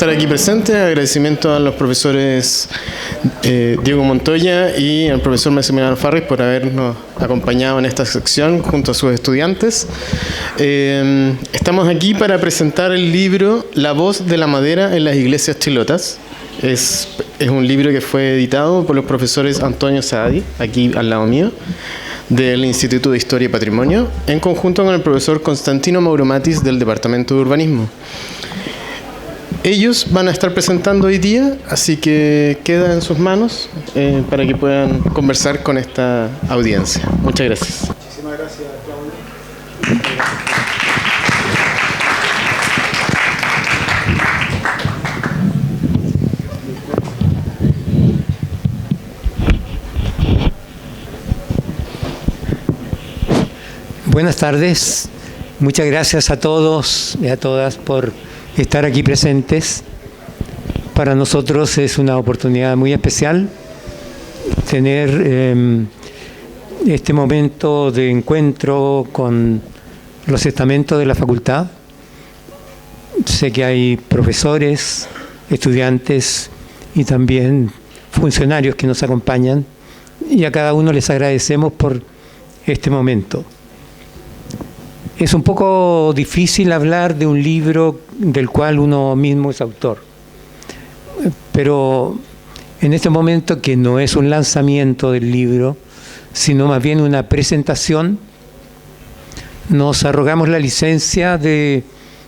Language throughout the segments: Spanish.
estar aquí presente. Agradecimiento a los profesores Diego Montoya y al profesor Maximiliano Farris por habernos acompañado en esta sección junto a sus estudiantes. Estamos aquí para presentar el libro La voz de la madera en las iglesias chilotas. Es un libro que fue editado por los profesores Antonio Saadi, aquí al lado mío, del Instituto de Historia y Patrimonio, en conjunto con el profesor Constantino Mauromatis del Departamento de Urbanismo. Ellos van a estar presentando hoy día, así que queda en sus manos para que puedan conversar con esta audiencia. Muchas gracias. Muchísimas gracias, Claudio. Buenas tardes, muchas gracias a todos y a todas por estar aquí presentes. Para nosotros es una oportunidad muy especial tener este momento de encuentro con los estamentos de la facultad. Sé que hay profesores, estudiantes y también funcionarios que nos acompañan, y a cada uno les agradecemos por este momento. Es un poco difícil hablar de un libro del cual uno mismo es autor, pero en este momento, que no es un lanzamiento del libro, sino más bien una presentación, nos arrogamos la licencia de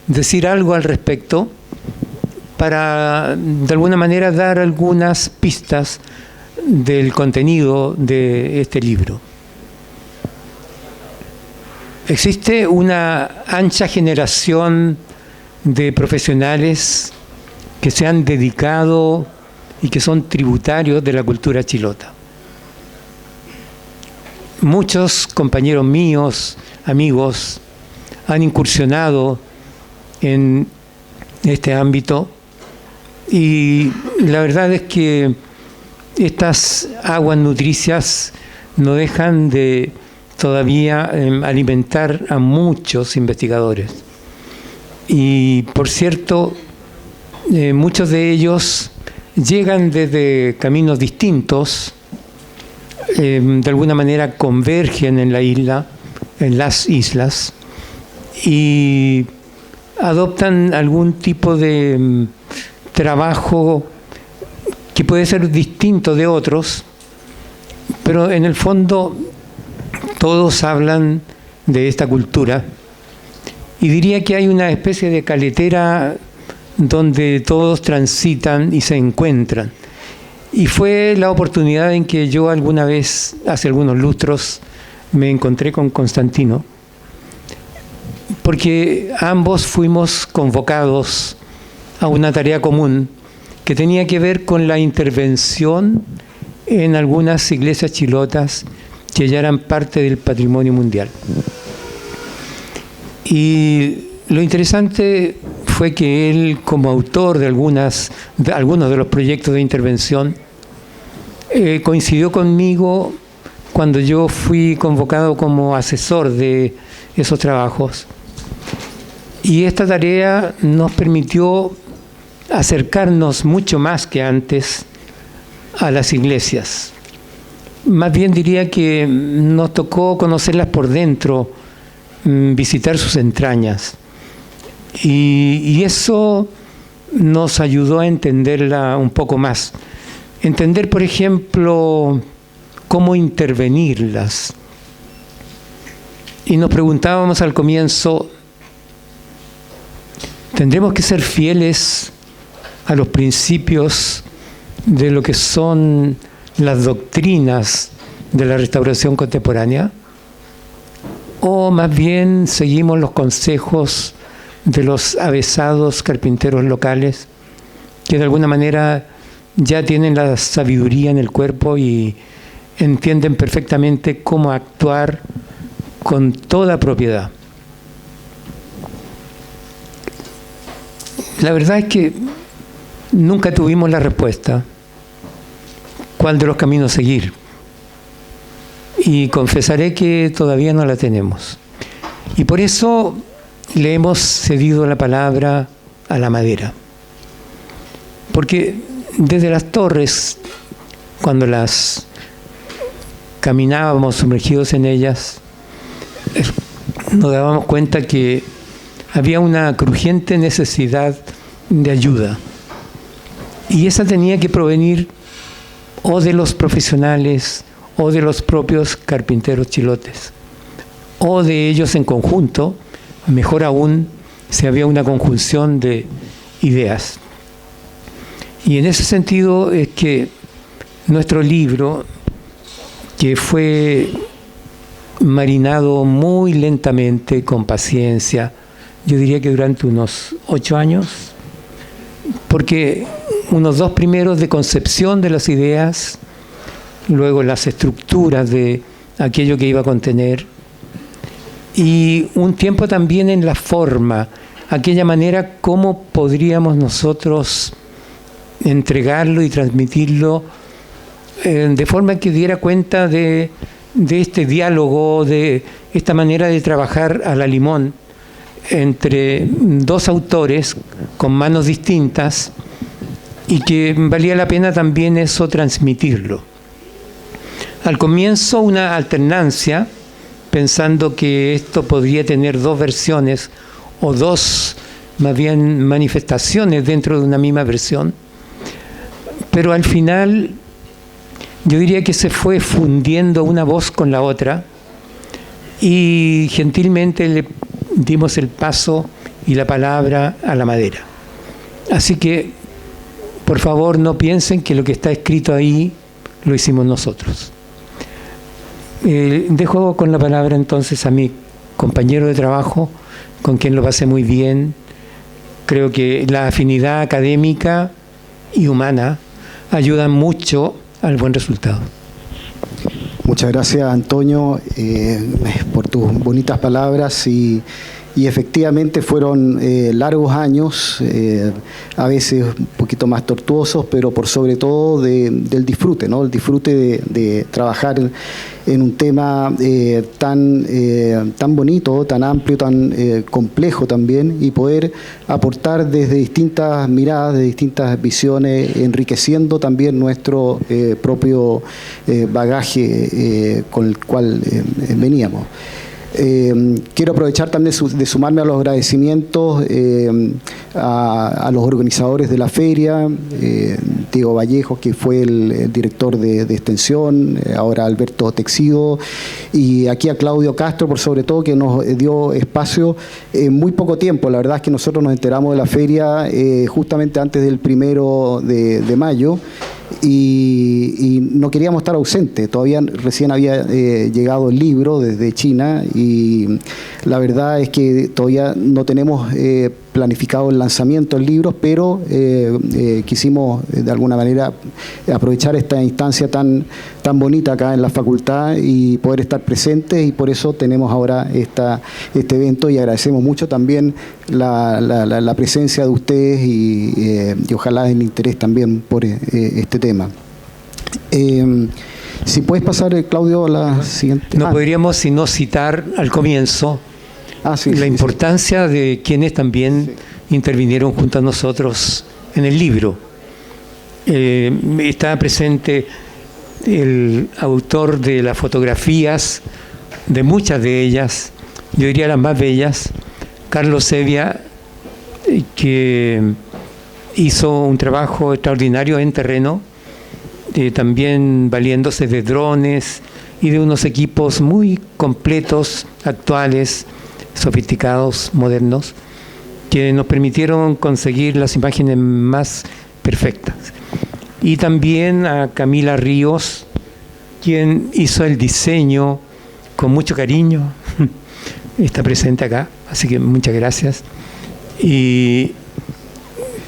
decir algo al respecto para, de alguna manera, dar algunas pistas del contenido de este libro. Existe una ancha generación de profesionales que se han dedicado y que son tributarios de la cultura chilota. Muchos compañeros míos, amigos, han incursionado en este ámbito, y la verdad es que estas aguas nutricias no dejan de todavía alimentar a muchos investigadores. Y por cierto, muchos de ellos llegan desde caminos distintos, de alguna manera convergen en la isla, en las islas, y adoptan algún tipo de trabajo que puede ser distinto de otros, pero en el fondo todos hablan de esta cultura, y diría que hay una especie de caletera donde todos transitan y se encuentran. Y fue la oportunidad en que yo alguna vez, hace algunos lustros, me encontré con Constantino, porque ambos fuimos convocados a una tarea común que tenía que ver con la intervención en algunas iglesias chilotas que ya eran parte del patrimonio mundial. Y lo interesante fue que él, como autor de algunos de los proyectos de intervención, coincidió conmigo cuando yo fui convocado como asesor de esos trabajos. Y esta tarea nos permitió acercarnos mucho más que antes a las iglesias. Más bien diría que nos tocó conocerlas por dentro, visitar sus entrañas. Y eso nos ayudó a entenderla un poco más. Entender, por ejemplo, cómo intervenirlas. Y nos preguntábamos al comienzo, ¿tendremos que ser fieles a los principios de lo que son las doctrinas de la restauración contemporánea? ¿O más bien seguimos los consejos de los avesados carpinteros locales, que de alguna manera ya tienen la sabiduría en el cuerpo y entienden perfectamente cómo actuar con toda propiedad? La verdad es que nunca tuvimos la respuesta cuál de los caminos seguir, y confesaré que todavía no la tenemos, y por eso le hemos cedido la palabra a la madera. Porque desde las torres, cuando las caminábamos sumergidos en ellas, nos dábamos cuenta que había una crujiente necesidad de ayuda. Y esa tenía que provenir o de los profesionales o de los propios carpinteros chilotes, o de ellos en conjunto, mejor aún si había una conjunción de ideas. Y en ese sentido es que nuestro libro, que fue marinado muy lentamente, con paciencia, yo diría que durante unos 8 años, porque unos 2 primeros de concepción de las ideas, luego las estructuras de aquello que iba a contener, y un tiempo también en la forma, aquella manera cómo podríamos nosotros entregarlo y transmitirlo de forma que diera cuenta de este diálogo, de esta manera de trabajar a la limón entre 2 autores con manos distintas, y que valía la pena también eso transmitirlo. Al comienzo una alternancia, pensando que esto podría tener 2 versiones o 2 más bien manifestaciones dentro de una misma versión, pero al final yo diría que se fue fundiendo una voz con la otra y gentilmente le dimos el paso y la palabra a la madera. Así que, por favor, no piensen que lo que está escrito ahí lo hicimos nosotros. Dejo con la palabra entonces a mi compañero de trabajo, con quien lo pasé muy bien. Creo que la afinidad académica y humana ayudan mucho al buen resultado. Muchas gracias, Antonio, por tus bonitas palabras y efectivamente fueron largos años, a veces un poquito más tortuosos, pero por sobre todo del disfrute, ¿no? El disfrute de trabajar en un tema tan bonito, tan amplio, tan complejo también, y poder aportar desde distintas miradas, de distintas visiones, enriqueciendo también nuestro propio bagaje con el cual veníamos. Quiero aprovechar también de sumarme a los agradecimientos a los organizadores de la feria, Diego Vallejo, que fue el director de extensión, ahora Alberto Texido, y aquí a Claudio Castro, por sobre todo, que nos dio espacio en muy poco tiempo. La verdad es que nosotros nos enteramos de la feria justamente antes del 1 de mayo, y no queríamos estar ausentes. Todavía recién había llegado el libro desde China, y la verdad es que todavía no tenemos planificado el lanzamiento del libro, pero quisimos de alguna manera aprovechar esta instancia tan bonita acá en la facultad y poder estar presentes, y por eso tenemos ahora este evento, y agradecemos mucho también la presencia de ustedes y ojalá el interés también por este tema. Si puedes pasar, Claudio, a la siguiente. No podríamos sino citar al comienzo la importancia de quienes también intervinieron junto a nosotros en el libro. Está presente el autor de las fotografías, de muchas de ellas, yo diría las más bellas, Carlos Sevia, que hizo un trabajo extraordinario en terreno, también valiéndose de drones y de unos equipos muy completos, actuales, sofisticados, modernos, que nos permitieron conseguir las imágenes más perfectas. Y también a Camila Ríos, quien hizo el diseño con mucho cariño, está presente acá, así que muchas gracias. Y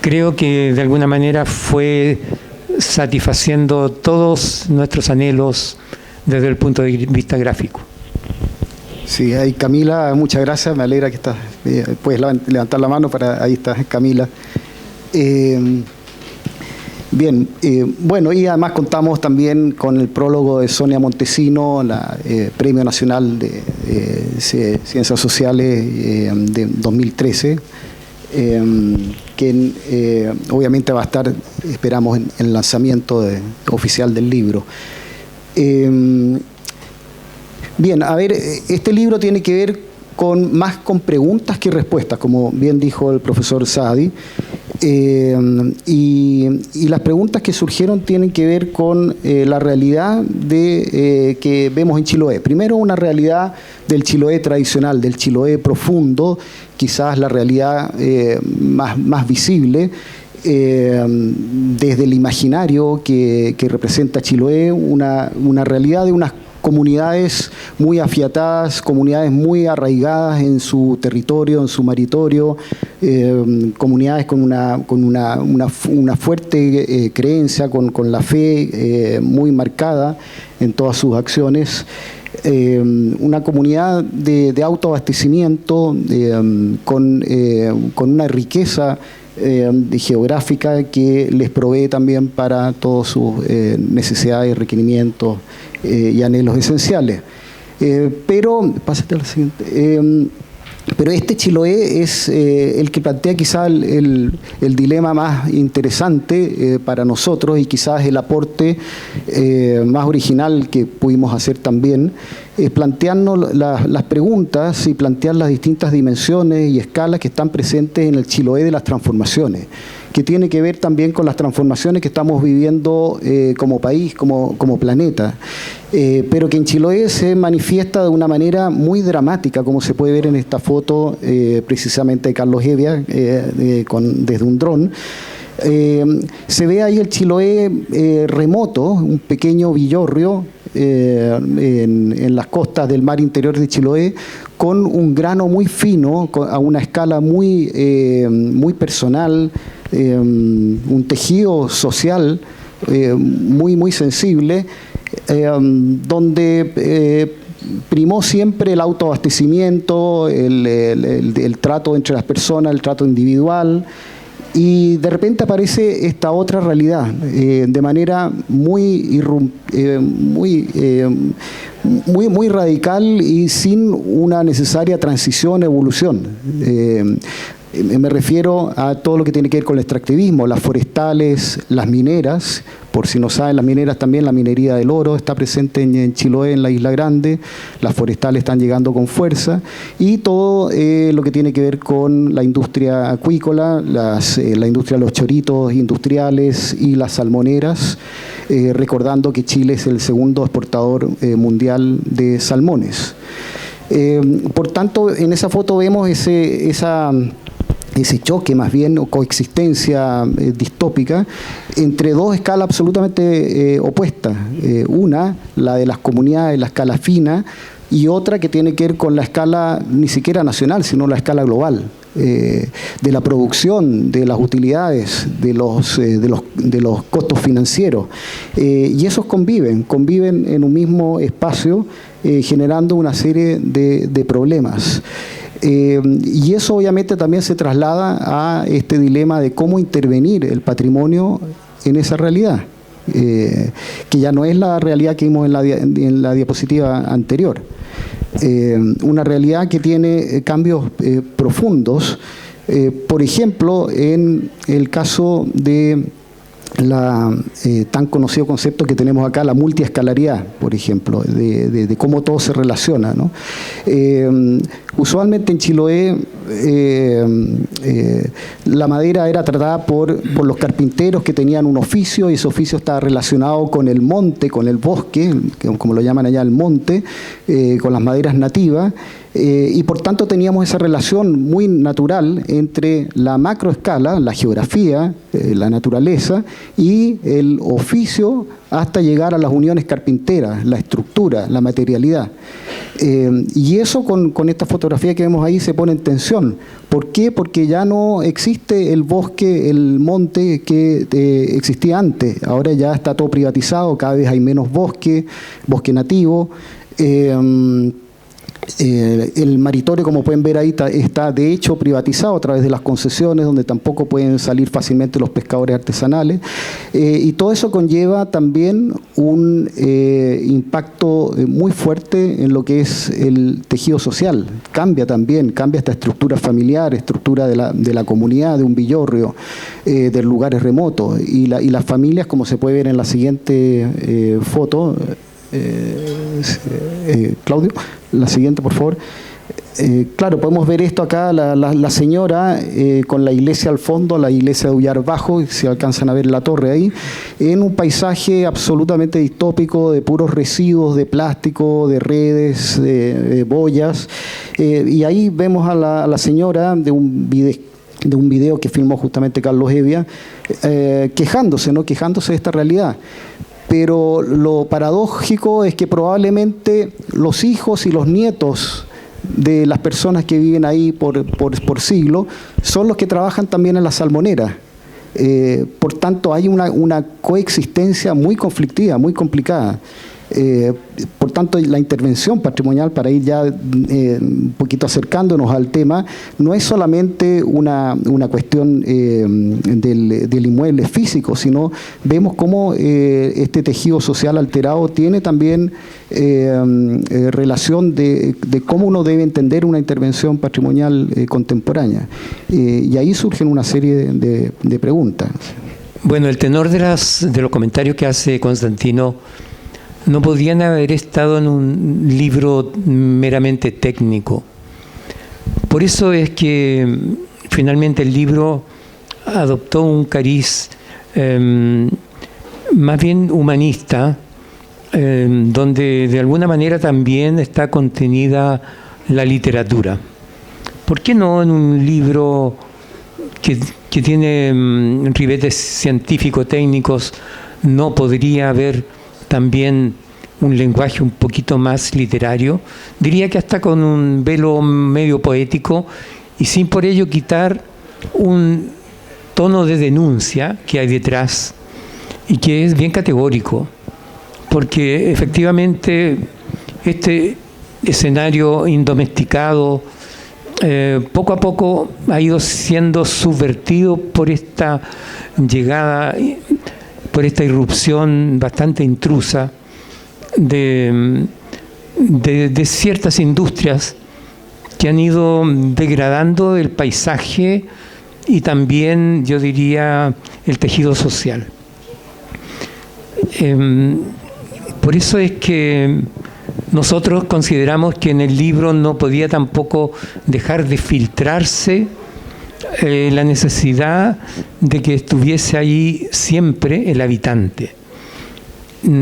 creo que de alguna manera fue satisfaciendo todos nuestros anhelos desde el punto de vista gráfico. Sí, ahí Camila, muchas gracias, me alegra que estás, puedes levantar la mano, ahí está Camila. Bien, bueno, y además contamos también con el prólogo de Sonia Montesino, Premio Nacional de Ciencias Sociales de 2013, que obviamente va a estar esperamos en el lanzamiento oficial del libro. Bien, a ver, este libro tiene que ver más con preguntas que respuestas, como bien dijo el profesor Saadi. Y las preguntas que surgieron tienen que ver con la realidad que vemos en Chiloé. Primero, una realidad del Chiloé tradicional, del Chiloé profundo, quizás la realidad más visible, desde el imaginario que representa Chiloé, una realidad de unas comunidades muy afiatadas, comunidades muy arraigadas en su territorio, en su maritorio, comunidades con una fuerte creencia, con la fe muy marcada en todas sus acciones. Una comunidad de autoabastecimiento con una riqueza geográfica que les provee también para todas sus necesidades, requerimientos y anhelos esenciales. Pero, pásate a la siguiente. Pero este Chiloé es el que plantea quizás el dilema más interesante para nosotros y quizás el aporte más original que pudimos hacer también, es plantearnos las preguntas y plantear las distintas dimensiones y escalas que están presentes en el Chiloé de las transformaciones, que tiene que ver también con las transformaciones que estamos viviendo como país, como planeta, pero que en Chiloé se manifiesta de una manera muy dramática, como se puede ver en esta foto precisamente de Carlos Hevia, desde un dron. Se ve ahí el Chiloé remoto, un pequeño villorrio en las costas del mar interior de Chiloé, con un grano muy fino, a una escala muy personal, un tejido social muy sensible, donde primó siempre el autoabastecimiento, el trato entre las personas, el trato individual. Y de repente aparece esta otra realidad de manera muy radical y sin una necesaria transición, evolución. Me refiero a todo lo que tiene que ver con el extractivismo, las forestales, las mineras. Por si no saben, las mineras también, la minería del oro está presente en Chiloé, en la Isla Grande. Las forestales están llegando con fuerza. Y todo lo que tiene que ver con la industria acuícola, la industria de los choritos industriales y las salmoneras, recordando que Chile es el segundo exportador mundial de salmones. Por tanto, en esa foto vemos ese choque más bien, o coexistencia distópica, entre dos escalas absolutamente opuestas. Una, la de las comunidades, la escala fina, y otra que tiene que ver con la escala ni siquiera nacional, sino la escala global, de la producción, de las utilidades, de los costos financieros. Y esos conviven en un mismo espacio, generando una serie de problemas. Y eso obviamente también se traslada a este dilema de cómo intervenir el patrimonio en esa realidad, que ya no es la realidad que vimos en la diapositiva anterior. Una realidad que tiene cambios profundos, por ejemplo, en el caso de tan conocido concepto que tenemos acá, la multiescalaridad, por ejemplo, de cómo todo se relaciona, ¿no? Usualmente en Chiloé la madera era tratada por los carpinteros que tenían un oficio, y ese oficio estaba relacionado con el monte, con el bosque, como lo llaman allá, el monte, con las maderas nativas. Y por tanto teníamos esa relación muy natural entre la macroescala, la geografía, la naturaleza, y el oficio, hasta llegar a las uniones carpinteras, la estructura, la materialidad. Y eso con esta fotografía que vemos ahí se pone en tensión. ¿Por qué? Porque ya no existe el bosque, el monte que existía antes. Ahora ya está todo privatizado, cada vez hay menos bosque nativo. El maritorio, como pueden ver ahí, está de hecho privatizado a través de las concesiones, donde tampoco pueden salir fácilmente los pescadores artesanales. Y todo eso conlleva también un impacto muy fuerte en lo que es el tejido social. Cambia esta estructura familiar, estructura de la comunidad, de un villorrio, de lugares remotos. Y las familias, como se puede ver en la siguiente foto, Claudio, la siguiente por favor. Claro, podemos ver esto acá, la señora con la iglesia al fondo, la iglesia de Ullar Bajo, si alcanzan a ver la torre ahí, en un paisaje absolutamente distópico de puros residuos de plástico, de redes, de boyas, y ahí vemos a la señora de un video que filmó justamente Carlos Evia, quejándose de esta realidad. Pero lo paradójico es que probablemente los hijos y los nietos de las personas que viven ahí por siglo son los que trabajan también en la salmonera. Por tanto, hay una coexistencia muy conflictiva, muy complicada. Por tanto, la intervención patrimonial, para ir ya un poquito acercándonos al tema, no es solamente una cuestión del inmueble físico, sino vemos cómo este tejido social alterado tiene también relación de cómo uno debe entender una intervención patrimonial contemporánea. Y ahí surgen una serie de preguntas. Bueno, el tenor de los comentarios que hace Constantino no podían haber estado en un libro meramente técnico. Por eso es que finalmente el libro adoptó un cariz más bien humanista, donde de alguna manera también está contenida la literatura. ¿Por qué no en un libro que tiene ribetes científico-técnicos no podría haber también un lenguaje un poquito más literario? Diría que hasta con un velo medio poético y sin por ello quitar un tono de denuncia que hay detrás y que es bien categórico, porque efectivamente este escenario indomesticado poco a poco ha ido siendo subvertido por esta llegada, por esta irrupción bastante intrusa de ciertas industrias que han ido degradando el paisaje y también, yo diría, el tejido social. Por eso es que nosotros consideramos que en el libro no podía tampoco dejar de filtrarse la necesidad de que estuviese ahí siempre el habitante.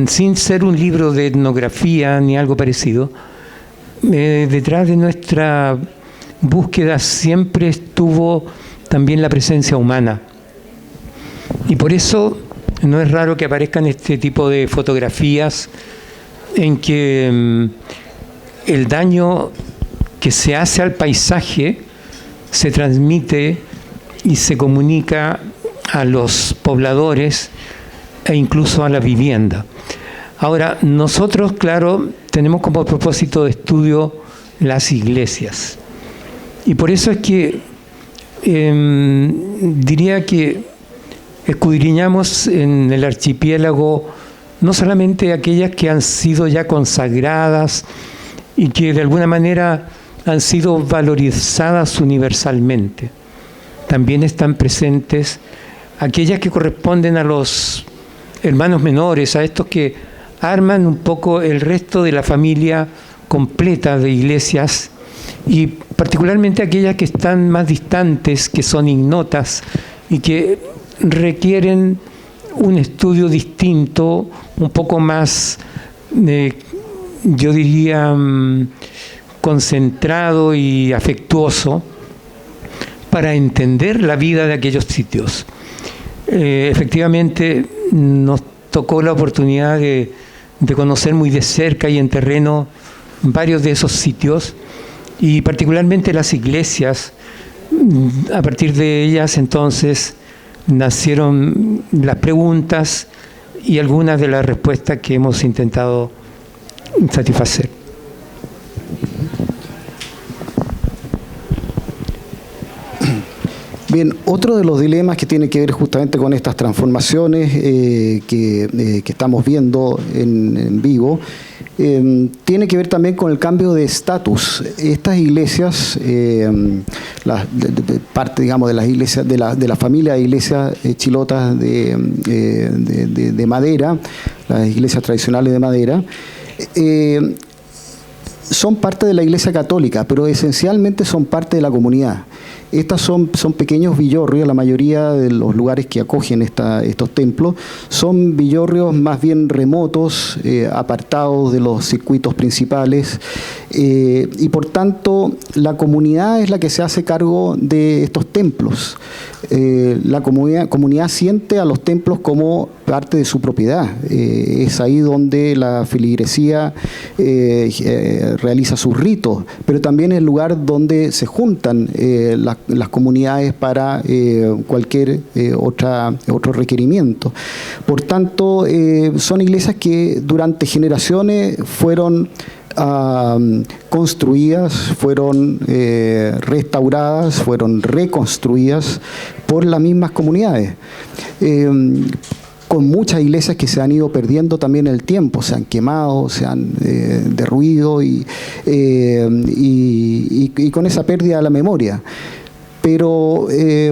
Sin ser un libro de etnografía ni algo parecido, detrás de nuestra búsqueda siempre estuvo también la presencia humana. Y por eso no es raro que aparezcan este tipo de fotografías en que el daño que se hace al paisaje se transmite y se comunica a los pobladores e incluso a la vivienda. Ahora, nosotros, claro, tenemos como propósito de estudio las iglesias. Y por eso es que diría que escudriñamos en el archipiélago no solamente aquellas que han sido ya consagradas y que de alguna manera han sido valorizadas universalmente. También están presentes aquellas que corresponden a los hermanos menores, a estos que arman un poco el resto de la familia completa de iglesias, y particularmente aquellas que están más distantes, que son ignotas y que requieren un estudio distinto, un poco más, yo diría, concentrado y afectuoso para entender la vida de aquellos sitios. Efectivamente, nos tocó la oportunidad de conocer muy de cerca y en terreno varios de esos sitios, y particularmente las iglesias. A partir de ellas entonces nacieron las preguntas y algunas de las respuestas que hemos intentado satisfacer. Bien, otro de los dilemas que tiene que ver justamente con estas transformaciones que estamos viendo en vivo, tiene que ver también con el cambio de estatus. Estas iglesias, parte, digamos, de las iglesias, de la familia de iglesias chilotas de madera, las iglesias tradicionales de madera, son parte de la Iglesia Católica, pero esencialmente son parte de la comunidad. Estas son pequeños villorrios, la mayoría de los lugares que acogen estos templos son villorrios más bien remotos, apartados de los circuitos principales, y por tanto la comunidad es la que se hace cargo de estos templos. La comunidad siente a los templos como parte de su propiedad. Es ahí donde la feligresía realiza sus ritos, pero también es el lugar donde se juntan las comunidades para cualquier otro requerimiento. Por tanto, son iglesias que durante generaciones fueron construidas, fueron restauradas, fueron reconstruidas por las mismas comunidades. Con muchas iglesias que se han ido perdiendo también el tiempo, se han quemado, se han derruido y con esa pérdida de la memoria. Pero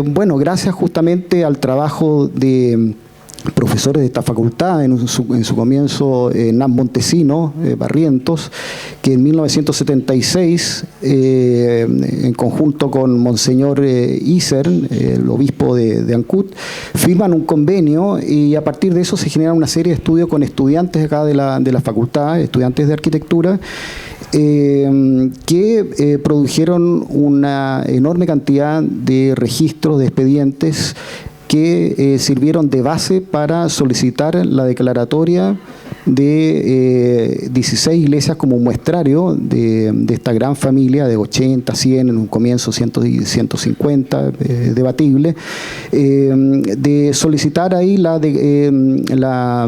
bueno, gracias justamente al trabajo de profesores de esta facultad, en su comienzo Hernán Montesino Barrientos, que en 1976, en conjunto con Monseñor Isern, el obispo de Ancud, firman un convenio y a partir de eso se genera una serie de estudios con estudiantes acá de la facultad, estudiantes de arquitectura, que produjeron una enorme cantidad de registros, de expedientes que sirvieron de base para solicitar la declaratoria de 16 iglesias como muestrario de esta gran familia de 80, 100, en un comienzo 150, debatible, de solicitar ahí la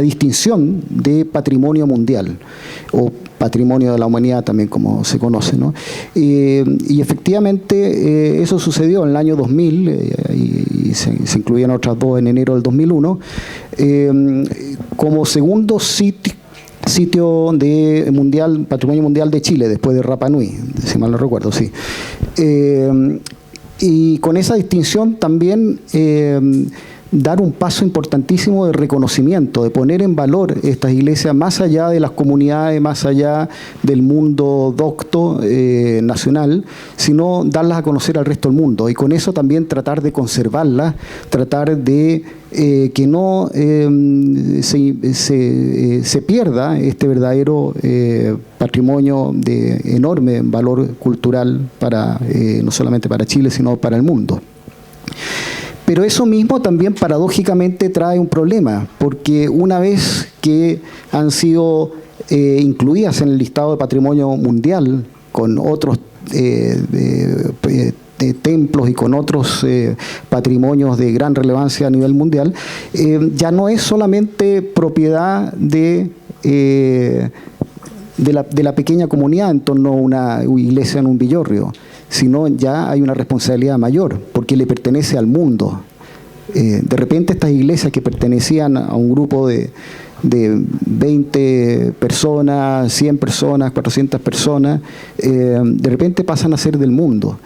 distinción de patrimonio mundial, o patrimonio de la humanidad también, como se conoce, ¿no? Y efectivamente eso sucedió en el año 2000, y se incluían otras dos en enero del 2001, como segundo sitio de patrimonio mundial de Chile, después de Rapa Nui, si mal no recuerdo, sí. Y con esa distinción también dar un paso importantísimo de reconocimiento, de poner en valor estas iglesias más allá de las comunidades, más allá del mundo docto nacional, sino darlas a conocer al resto del mundo. Y con eso también tratar de conservarlas, tratar de que no se pierda este verdadero patrimonio de enorme valor cultural para no solamente para Chile, sino para el mundo. Pero eso mismo también paradójicamente trae un problema, porque una vez que han sido incluidas en el listado de patrimonio mundial con otros templos y con otros patrimonios de gran relevancia a nivel mundial, ya no es solamente propiedad de la pequeña comunidad en torno a una iglesia en un villorrio, sino ya hay una responsabilidad mayor, porque le pertenece al mundo. De repente estas iglesias que pertenecían a un grupo de 20 personas, 100 personas, 400 personas, de repente pasan a ser del mundo.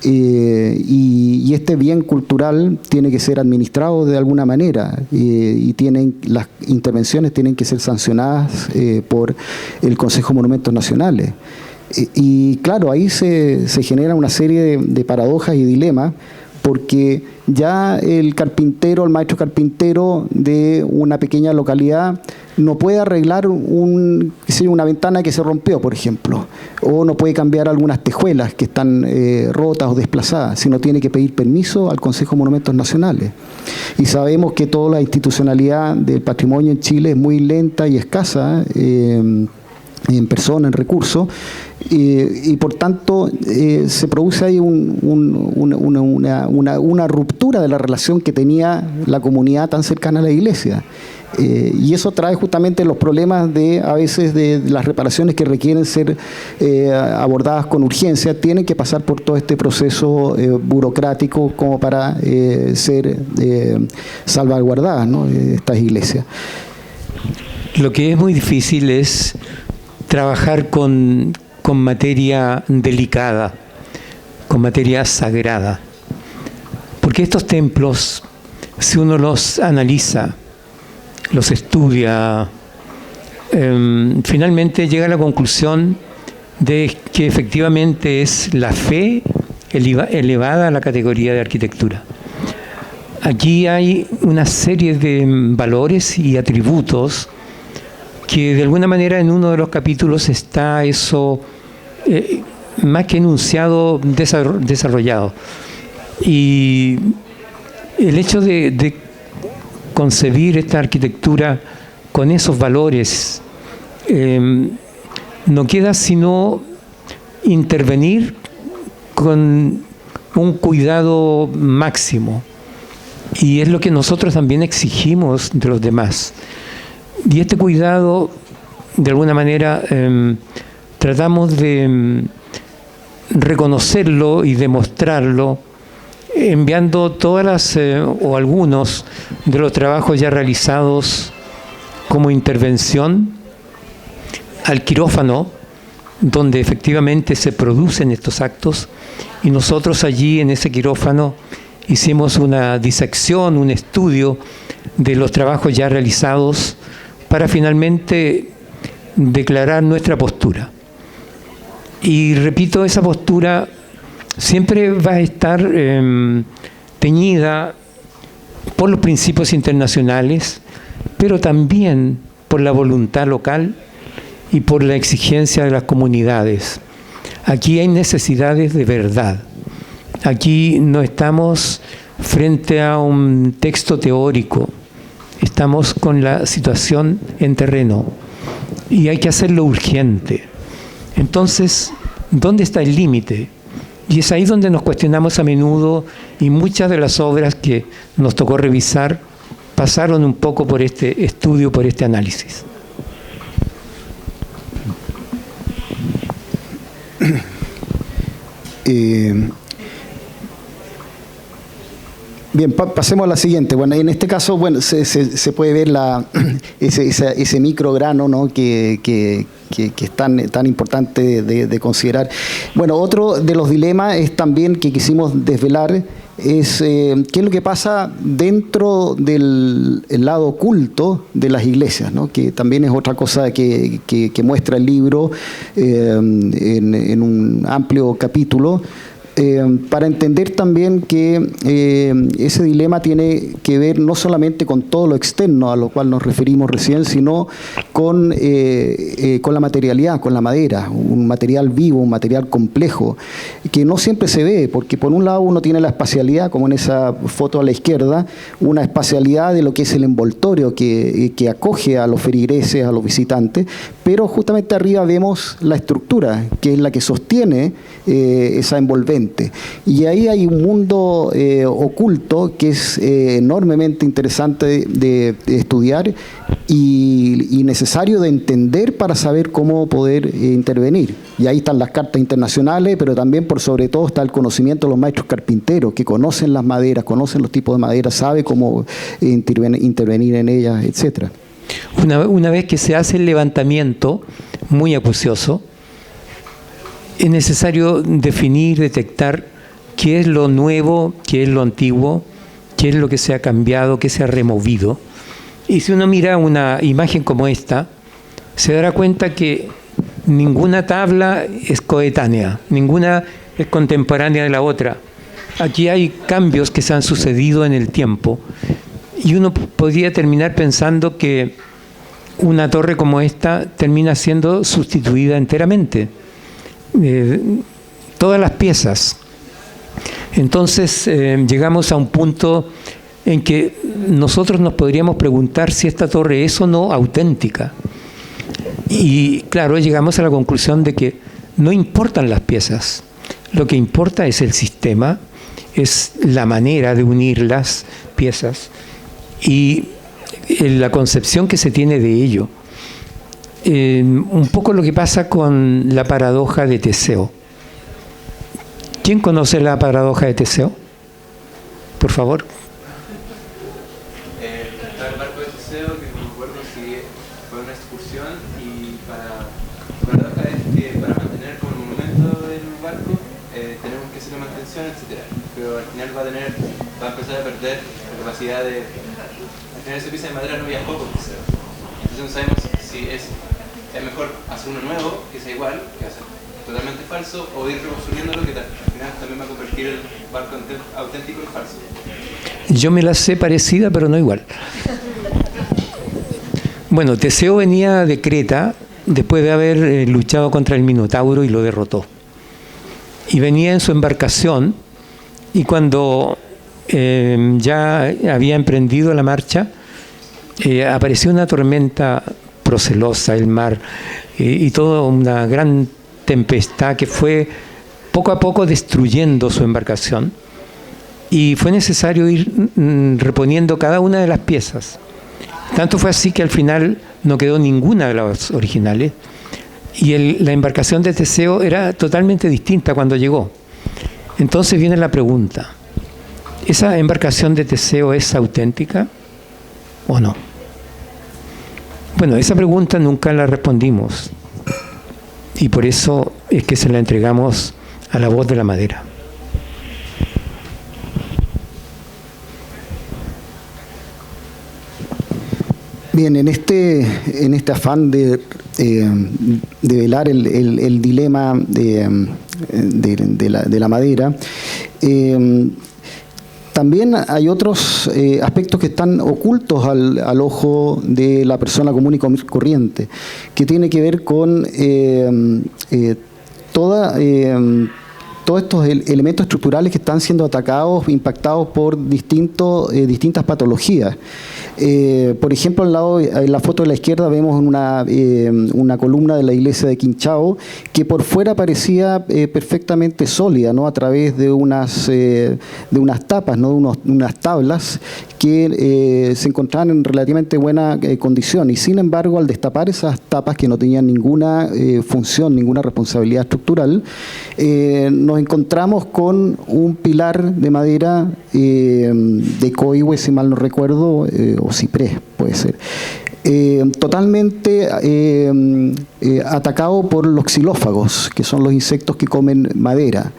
Y este bien cultural tiene que ser administrado de alguna manera, y las intervenciones tienen que ser sancionadas por el Consejo de Monumentos Nacionales. Y claro, ahí se genera una serie de paradojas y dilemas, porque ya el maestro carpintero de una pequeña localidad no puede arreglar una ventana que se rompió, por ejemplo, o no puede cambiar algunas tejuelas que están rotas o desplazadas, sino tiene que pedir permiso al Consejo de Monumentos Nacionales. Y sabemos que toda la institucionalidad del patrimonio en Chile es muy lenta y escasa, en persona, en recursos, y por tanto se produce ahí una ruptura de la relación que tenía la comunidad tan cercana a la iglesia. Y eso trae justamente los problemas a veces de las reparaciones que requieren ser abordadas con urgencia, tienen que pasar por todo este proceso burocrático como para ser salvaguardadas, ¿no?, estas iglesias. Lo que es muy difícil es trabajar con materia delicada, con materia sagrada, porque estos templos, si uno los analiza, los estudia, finalmente llega a la conclusión de que efectivamente es la fe elevada a la categoría de arquitectura. Aquí hay una serie de valores y atributos que de alguna manera en uno de los capítulos está eso más que enunciado, desarrollado. Y el hecho de concebir esta arquitectura con esos valores no queda sino intervenir con un cuidado máximo, y es lo que nosotros también exigimos de los demás. Y este cuidado, de alguna manera, tratamos de reconocerlo y demostrarlo enviando todas las o algunos de los trabajos ya realizados como intervención al quirófano, donde efectivamente se producen estos actos, y nosotros allí en ese quirófano hicimos una disección, un estudio de los trabajos ya realizados para finalmente declarar nuestra postura. Y repito, esa postura siempre va a estar teñida por los principios internacionales, pero también por la voluntad local y por la exigencia de las comunidades. Aquí hay necesidades de verdad. Aquí no estamos frente a un texto teórico, estamos con la situación en terreno y hay que hacerlo urgente. Entonces, ¿dónde está el límite? Y es ahí donde nos cuestionamos a menudo, y muchas de las obras que nos tocó revisar pasaron un poco por este estudio, por este análisis. Bien, pasemos a la siguiente. Bueno, en este caso, bueno, se puede ver ese micrograno, ¿no?, que es tan importante de considerar. Bueno, otro de los dilemas es también que quisimos desvelar es qué es lo que pasa dentro del lado oculto de las iglesias, ¿no?, que también es otra cosa que muestra el libro en un amplio capítulo. Para entender también que ese dilema tiene que ver no solamente con todo lo externo a lo cual nos referimos recién, sino con la materialidad, con la madera, un material vivo, un material complejo, que no siempre se ve, porque por un lado uno tiene la espacialidad, como en esa foto a la izquierda, una espacialidad de lo que es el envoltorio que acoge a los feligreses, a los visitantes, pero justamente arriba vemos la estructura, que es la que sostiene esa envolvente. Y ahí hay un mundo oculto que es enormemente interesante de estudiar y necesario de entender para saber cómo poder intervenir. Y ahí están las cartas internacionales, pero también por sobre todo está el conocimiento de los maestros carpinteros, que conocen las maderas, conocen los tipos de madera, saben cómo intervenir en ellas, etcétera. Una vez que se hace el levantamiento muy acucioso, es necesario definir, detectar qué es lo nuevo, qué es lo antiguo, qué es lo que se ha cambiado, qué se ha removido. Y si uno mira una imagen como esta, se dará cuenta que ninguna tabla es coetánea, ninguna es contemporánea de la otra. Aquí hay cambios que se han sucedido en el tiempo, y uno podría terminar pensando que una torre como esta termina siendo sustituida enteramente. Todas las piezas. Entonces llegamos a un punto en que nosotros nos podríamos preguntar si esta torre es o no auténtica. Y claro, llegamos a la conclusión de que no importan las piezas, lo que importa es el sistema, es la manera de unir las piezas y la concepción que se tiene de ello. Un poco lo que pasa con la paradoja de Teseo. ¿Quién conoce la paradoja de Teseo? Por favor. Está el barco de Teseo, que no me acuerdo si fue una excursión, y la paradoja es que para mantener como el monumento del barco tenemos que hacerle mantención, etc. Pero al final va a empezar a perder la capacidad de... Al final esa pieza de madera no viajó con Teseo. Entonces no sabemos si es mejor hacer uno nuevo, que sea igual, que va a ser totalmente falso, o ir reconstruyéndolo, que al final también va a convertir el barco auténtico en falso. Yo me la sé parecida, pero no igual. Bueno, Teseo venía de Creta después de haber luchado contra el Minotauro y lo derrotó. Y venía en su embarcación, y cuando ya había emprendido la marcha, apareció una tormenta procelosa, el mar, y toda una gran tempestad que fue poco a poco destruyendo su embarcación, y fue necesario ir reponiendo cada una de las piezas. Tanto fue así que al final no quedó ninguna de las originales, y la embarcación de Teseo era totalmente distinta cuando llegó. Entonces viene la pregunta: ¿esa embarcación de Teseo es auténtica o no? Bueno, esa pregunta nunca la respondimos, y por eso es que se la entregamos a la voz de la madera. Bien, en este afán de velar el dilema de la madera, también hay otros aspectos que están ocultos al ojo de la persona común y corriente, que tiene que ver con todos estos elementos estructurales que están siendo atacados, impactados por distintas patologías. Por ejemplo, en la foto de la izquierda vemos una columna de la iglesia de Quinchao que por fuera parecía perfectamente sólida, ¿no? A través de unas tapas, ¿no? Unas tablas que se encontraban en relativamente buena condición, y sin embargo, al destapar esas tapas que no tenían ninguna función, ninguna responsabilidad estructural, nos encontramos con un pilar de madera de coihue, si mal no recuerdo, o ciprés, puede ser. Totalmente atacado por los xilófagos, que son los insectos que comen madera,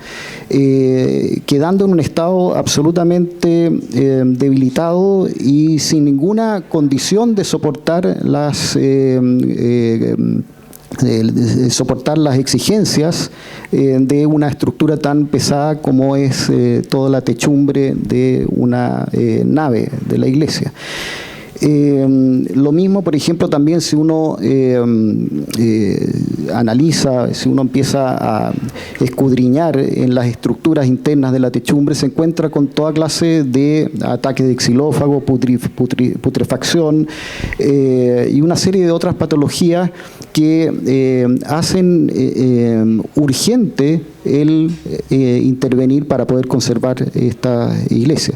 quedando en un estado absolutamente debilitado y sin ninguna condición de soportar las exigencias de una estructura tan pesada como es toda la techumbre de una nave de la iglesia. Lo mismo, por ejemplo, también si uno analiza, si uno empieza a escudriñar en las estructuras internas de la techumbre, se encuentra con toda clase de ataques de xilófago, putrefacción y una serie de otras patologías que hacen urgente el intervenir para poder conservar esta iglesia.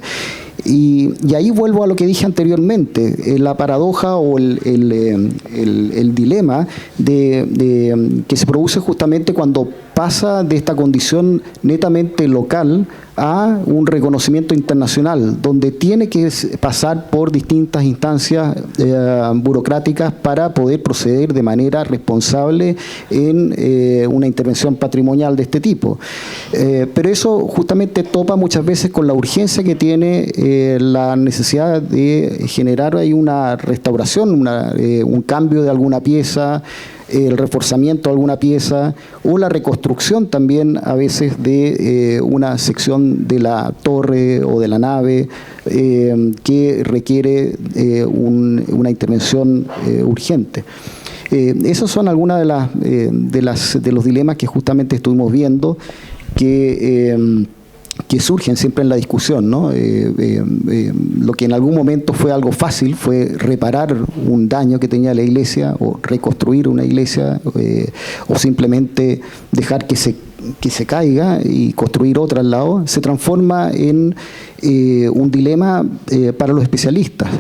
Y ahí vuelvo a lo que dije anteriormente, la paradoja o el dilema que se produce justamente cuando pasa de esta condición netamente local a un reconocimiento internacional, donde tiene que pasar por distintas instancias burocráticas para poder proceder de manera responsable en una intervención patrimonial de este tipo. Pero eso justamente topa muchas veces con la urgencia que tiene la necesidad de generar ahí una restauración, un cambio de alguna pieza, el reforzamiento de alguna pieza o la reconstrucción también a veces de una sección de la torre o de la nave que requiere una intervención urgente. Esos son algunas de los dilemas que justamente estuvimos viendo que que surgen siempre en la discusión, ¿no? Lo que en algún momento fue algo fácil fue reparar un daño que tenía la iglesia o reconstruir una iglesia o simplemente dejar que se caiga y construir otra al lado, se transforma en un dilema para los especialistas.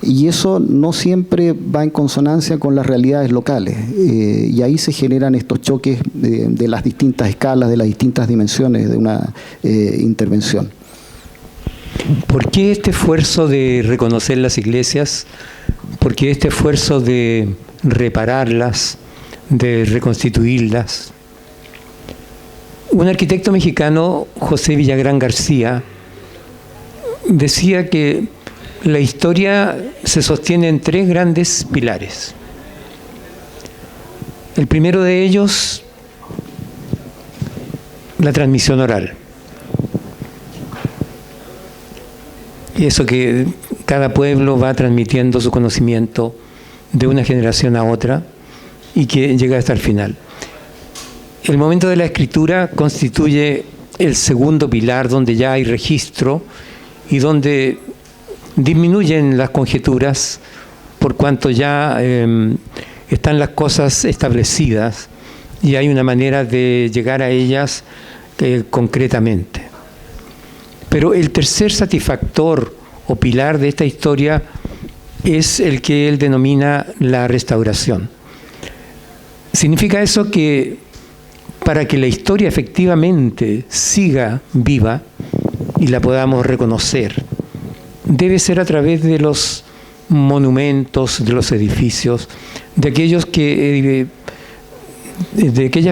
Y eso no siempre va en consonancia con las realidades locales. Y ahí se generan estos choques de las distintas escalas, de las distintas dimensiones de una intervención. ¿Por qué este esfuerzo de reconocer las iglesias? ¿Por qué este esfuerzo de repararlas, de reconstituirlas? Un arquitecto mexicano, José Villagrán García, decía que la historia se sostiene en 3 grandes pilares. El primero de ellos, la transmisión oral. Y eso que cada pueblo va transmitiendo su conocimiento de una generación a otra y que llega hasta el final. El momento de la escritura constituye el segundo pilar, donde ya hay registro y donde disminuyen las conjeturas por cuanto ya están las cosas establecidas y hay una manera de llegar a ellas concretamente. Pero el tercer satisfactor o pilar de esta historia es el que él denomina la restauración. Significa eso que para que la historia efectivamente siga viva y la podamos reconocer, debe ser a través de los monumentos, de los edificios, de aquellas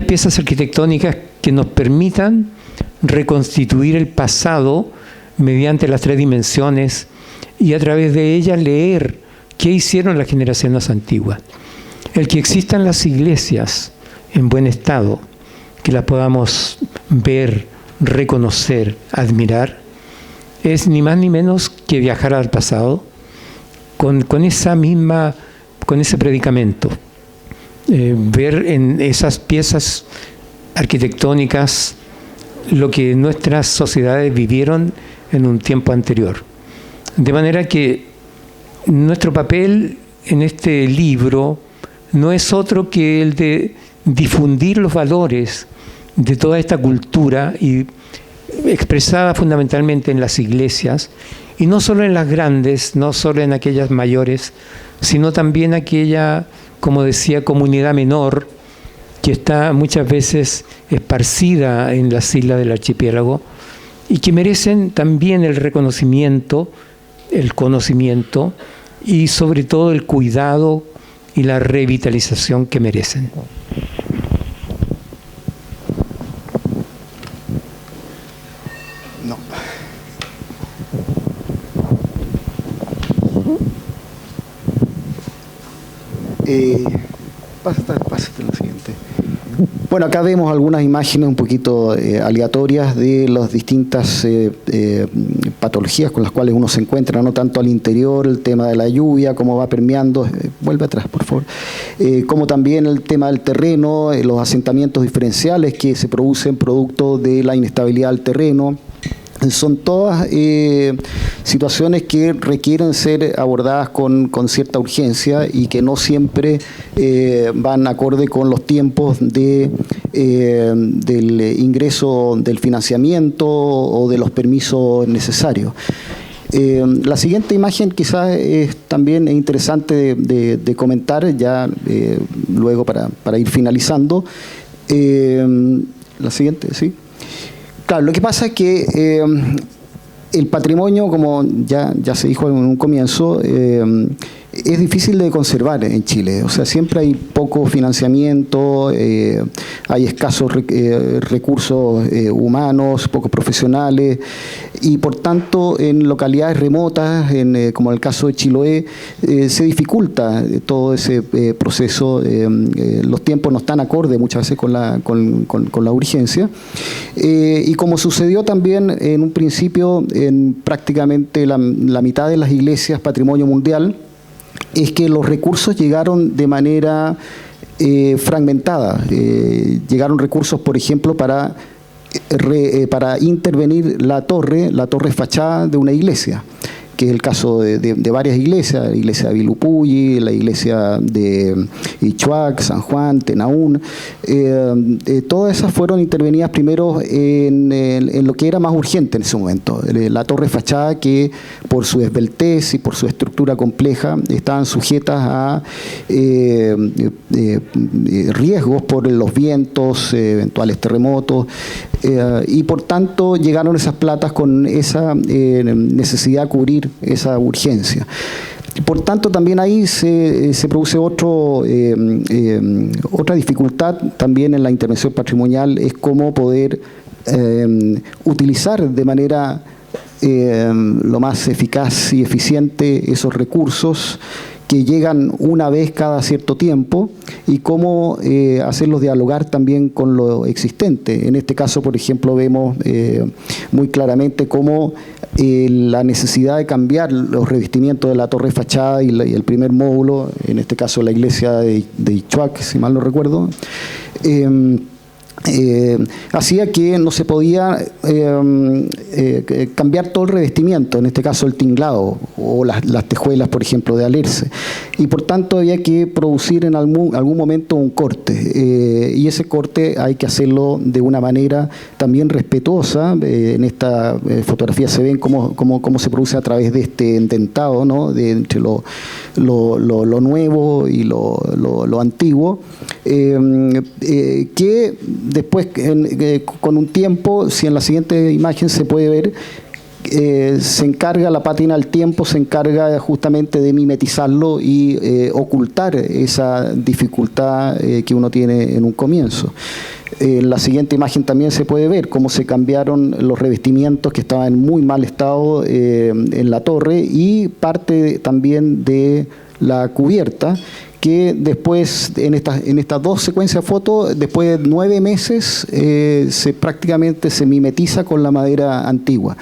piezas arquitectónicas que nos permitan reconstituir el pasado mediante las 3 dimensiones y a través de ellas leer qué hicieron las generaciones antiguas. El que existan las iglesias en buen estado, que las podamos ver, reconocer, admirar, es ni más ni menos que viajar al pasado con ese predicamento. Ver en esas piezas arquitectónicas lo que nuestras sociedades vivieron en un tiempo anterior. De manera que nuestro papel en este libro no es otro que el de difundir los valores de toda esta cultura y expresada fundamentalmente en las iglesias, y no solo en las grandes, no solo en aquellas mayores, sino también aquella, como decía, comunidad menor que está muchas veces esparcida en las islas del archipiélago y que merecen también el reconocimiento, el conocimiento y sobre todo el cuidado y la revitalización que merecen. No. Pásate lo siguiente. Bueno, acá vemos algunas imágenes un poquito aleatorias de las distintas patologías con las cuales uno se encuentra, no tanto al interior, el tema de la lluvia, cómo va permeando, vuelve atrás por favor, como también el tema del terreno, los asentamientos diferenciales que se producen producto de la inestabilidad del terreno. Son todas situaciones que requieren ser abordadas con cierta urgencia y que no siempre van acorde con los tiempos del ingreso del financiamiento o de los permisos necesarios. La siguiente imagen quizás es también interesante de comentar ya luego para ir finalizando. La siguiente, sí. Claro, lo que pasa es que el patrimonio, como ya se dijo en un comienzo, es difícil de conservar en Chile. O sea, siempre hay poco financiamiento, hay escasos recursos humanos, pocos profesionales, y por tanto en localidades remotas, como en el caso de Chiloé, se dificulta todo ese proceso. Los tiempos no están acordes muchas veces con la urgencia. Y como sucedió también en un principio en prácticamente la mitad de las iglesias patrimonio mundial, es que los recursos llegaron de manera fragmentada. Llegaron recursos, por ejemplo, para para intervenir la torre fachada de una iglesia, que es el caso de varias iglesias, la iglesia de Vilupulli, la iglesia de Ichuac, San Juan, Tenaún. Todas esas fueron intervenidas primero en lo que era más urgente en ese momento. La torre fachada, que por su esbeltez y por su estructura compleja estaban sujetas a riesgos por los vientos, eventuales terremotos, y por tanto llegaron esas platas con esa necesidad de cubrir esa urgencia. Por tanto, también ahí se produce otra dificultad también en la intervención patrimonial, es cómo poder utilizar de manera lo más eficaz y eficiente esos recursos que llegan una vez cada cierto tiempo y cómo hacerlos dialogar también con lo existente. En este caso, por ejemplo, vemos muy claramente cómo la necesidad de cambiar los revestimientos de la torre fachada y el primer módulo, en este caso la iglesia de Ichuac, si mal no recuerdo, hacía que no se podía cambiar todo el revestimiento, en este caso el tinglado o las tejuelas, por ejemplo, de alerce, y por tanto había que producir en algún momento un corte, y ese corte hay que hacerlo de una manera también respetuosa. En esta fotografía se ven cómo se produce a través de este endentado, ¿no?, entre lo nuevo y lo antiguo, que después, con un tiempo, si en la siguiente imagen se puede ver, se encarga la pátina al tiempo, se encarga justamente de mimetizarlo y ocultar esa dificultad que uno tiene en un comienzo. En la siguiente imagen también se puede ver cómo se cambiaron los revestimientos que estaban en muy mal estado en la torre, y parte también de la cubierta, que después, en estas dos secuencias de fotos, después de 9 meses, prácticamente se mimetiza con la madera antigua.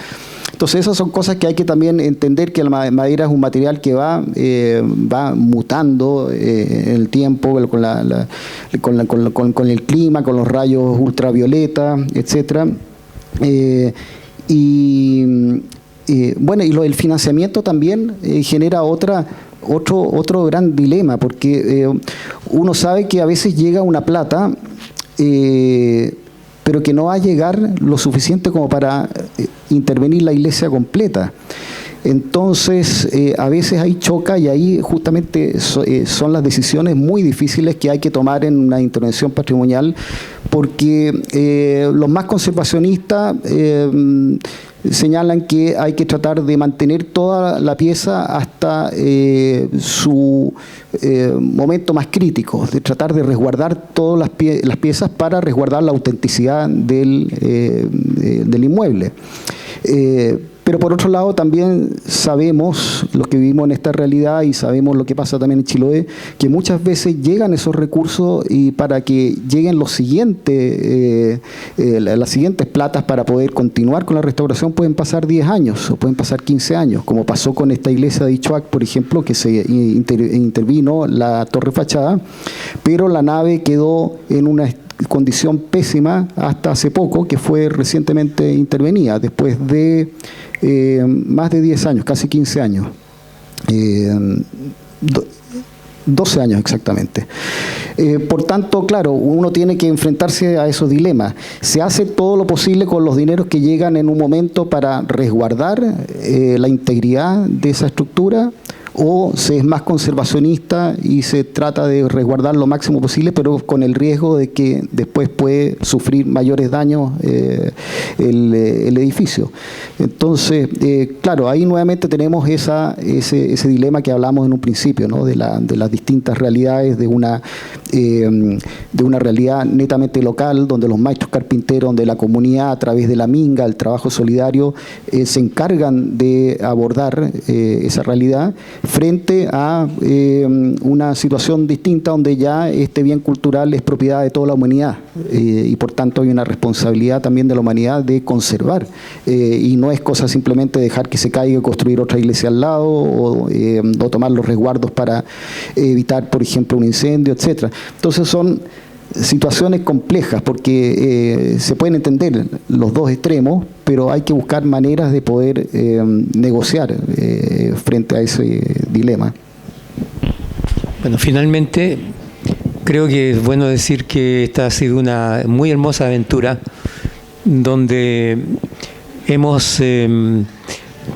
Entonces esas son cosas que hay que también entender, que la madera es un material que va mutando en el tiempo, con el clima, con los rayos ultravioleta, etc. Bueno, y el financiamiento también genera otro gran dilema, porque uno sabe que a veces llega una plata, pero que no va a llegar lo suficiente como para intervenir la iglesia completa. Entonces, a veces ahí choca, y ahí justamente son las decisiones muy difíciles que hay que tomar en una intervención patrimonial, porque los más conservacionistas señalan que hay que tratar de mantener toda la pieza hasta su momento más crítico, de tratar de resguardar todas las piezas para resguardar la autenticidad del inmueble. Pero por otro lado también sabemos, los que vivimos en esta realidad, y sabemos lo que pasa también en Chiloé, que muchas veces llegan esos recursos, y para que lleguen las siguientes platas para poder continuar con la restauración pueden pasar 10 años o pueden pasar 15 años, como pasó con esta iglesia de Ichuac, por ejemplo, que se intervino la torre fachada, pero la nave quedó en una condición pésima hasta hace poco, que fue recientemente intervenida, después de más de 10 años, casi 15 años, 12 años exactamente. Por tanto, claro, uno tiene que enfrentarse a esos dilemas. Se hace todo lo posible con los dineros que llegan en un momento para resguardar la integridad de esa estructura, o se es más conservacionista y se trata de resguardar lo máximo posible, pero con el riesgo de que después puede sufrir mayores daños el edificio. Entonces, claro, ahí nuevamente tenemos ese dilema que hablamos en un principio, ¿no?, de las distintas realidades, de una realidad netamente local, donde los maestros carpinteros, donde la comunidad, a través de la minga, el trabajo solidario, se encargan de abordar esa realidad, frente a una situación distinta, donde ya este bien cultural es propiedad de toda la humanidad, y por tanto hay una responsabilidad también de la humanidad de conservar, y no es cosa simplemente dejar que se caiga y construir otra iglesia al lado, o tomar los resguardos para evitar, por ejemplo, un incendio, etcétera. Entonces son situaciones complejas, porque se pueden entender los dos extremos, pero hay que buscar maneras de poder negociar frente a ese dilema. Bueno, finalmente creo que es bueno decir que esta ha sido una muy hermosa aventura donde hemos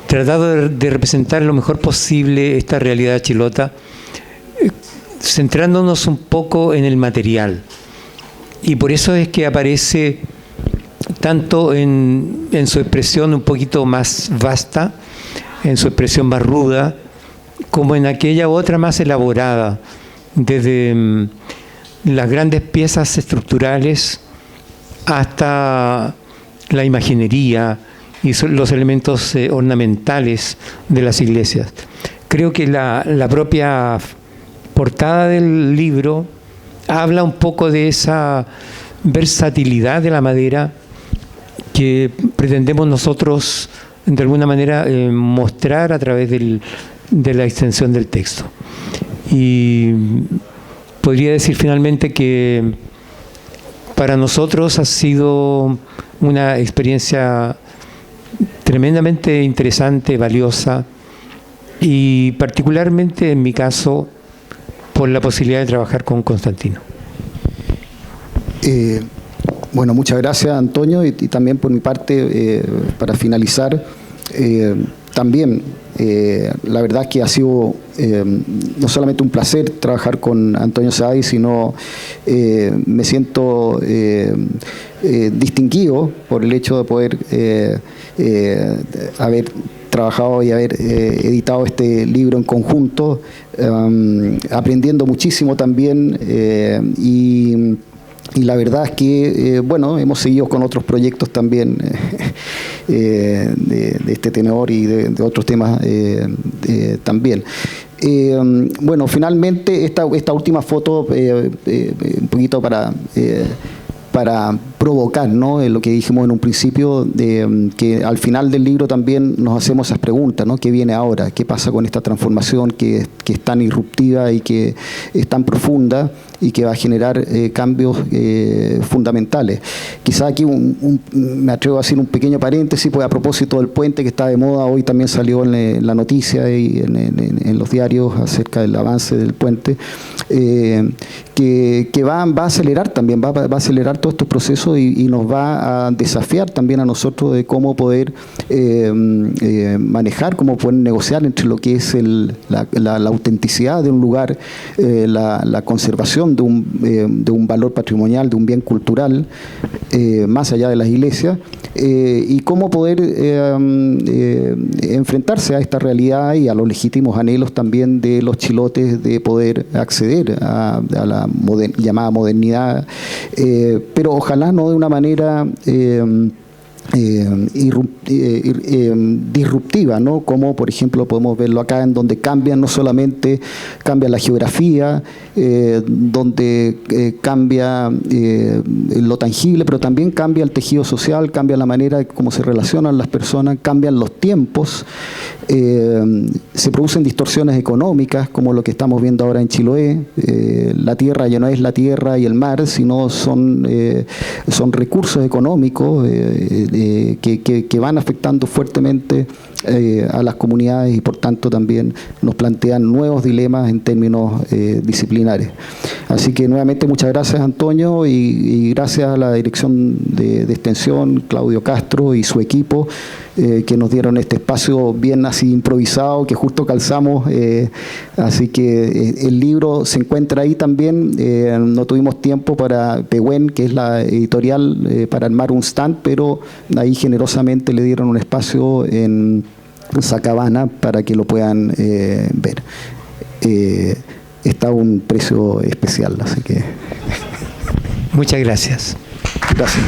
tratado de representar lo mejor posible esta realidad chilota, centrándonos un poco en el material. Y por eso es que aparece tanto en su expresión un poquito más vasta, en su expresión más ruda, como en aquella otra más elaborada, desde las grandes piezas estructurales hasta la imaginería y los elementos ornamentales de las iglesias. Creo que la propia portada del libro habla un poco de esa versatilidad de la madera que pretendemos nosotros de alguna manera mostrar a través de la extensión del texto. Y podría decir finalmente que para nosotros ha sido una experiencia tremendamente interesante, valiosa, y particularmente en mi caso por la posibilidad de trabajar con Constantino. Bueno, muchas gracias, Antonio, y también por mi parte, para finalizar, también la verdad es que ha sido no solamente un placer trabajar con Antonio Saadi, sino me siento distinguido por el hecho de poder haber trabajado y haber editado este libro en conjunto, aprendiendo muchísimo también y la verdad es que, bueno, hemos seguido con otros proyectos también de este tenor y de otros temas también. Bueno, finalmente esta última foto, un poquito para provocar, ¿no? Lo que dijimos en un principio, que al final del libro también nos hacemos esas preguntas, ¿no? ¿Qué viene ahora? ¿Qué pasa con esta transformación que es tan irruptiva y que es tan profunda y que va a generar cambios fundamentales? Quizá aquí me atrevo a hacer un pequeño paréntesis, pues a propósito del puente que está de moda, hoy también salió en la noticia y en los diarios acerca del avance del puente, que va a acelerar también, va a acelerar todos estos procesos y nos va a desafiar también a nosotros de cómo poder manejar, cómo poder negociar entre lo que es la autenticidad de un lugar, la conservación de un valor patrimonial, de un bien cultural, más allá de las iglesias, y cómo poder enfrentarse a esta realidad y a los legítimos anhelos también de los chilotes de poder acceder a la llamada modernidad, pero ojalá no de una manera disruptiva, ¿no? Como por ejemplo podemos verlo acá, en donde no solamente cambia la geografía, donde cambia lo tangible, pero también cambia el tejido social, cambia la manera de cómo se relacionan las personas, cambian los tiempos, se producen distorsiones económicas, como lo que estamos viendo ahora en Chiloé. La tierra ya no es la tierra y el mar, sino son recursos económicos que van afectando fuertemente a las comunidades y por tanto también nos plantean nuevos dilemas en términos disciplinares. Así que nuevamente muchas gracias, Antonio, y gracias a la Dirección de Extensión, Claudio Castro y su equipo, que nos dieron este espacio bien así improvisado, que justo calzamos, así que el libro se encuentra ahí también. No tuvimos tiempo para Pehuen, que es la editorial, para armar un stand, pero ahí generosamente le dieron un espacio en Sacabana para que lo puedan ver. Está a un precio especial, así que... Muchas gracias. Gracias.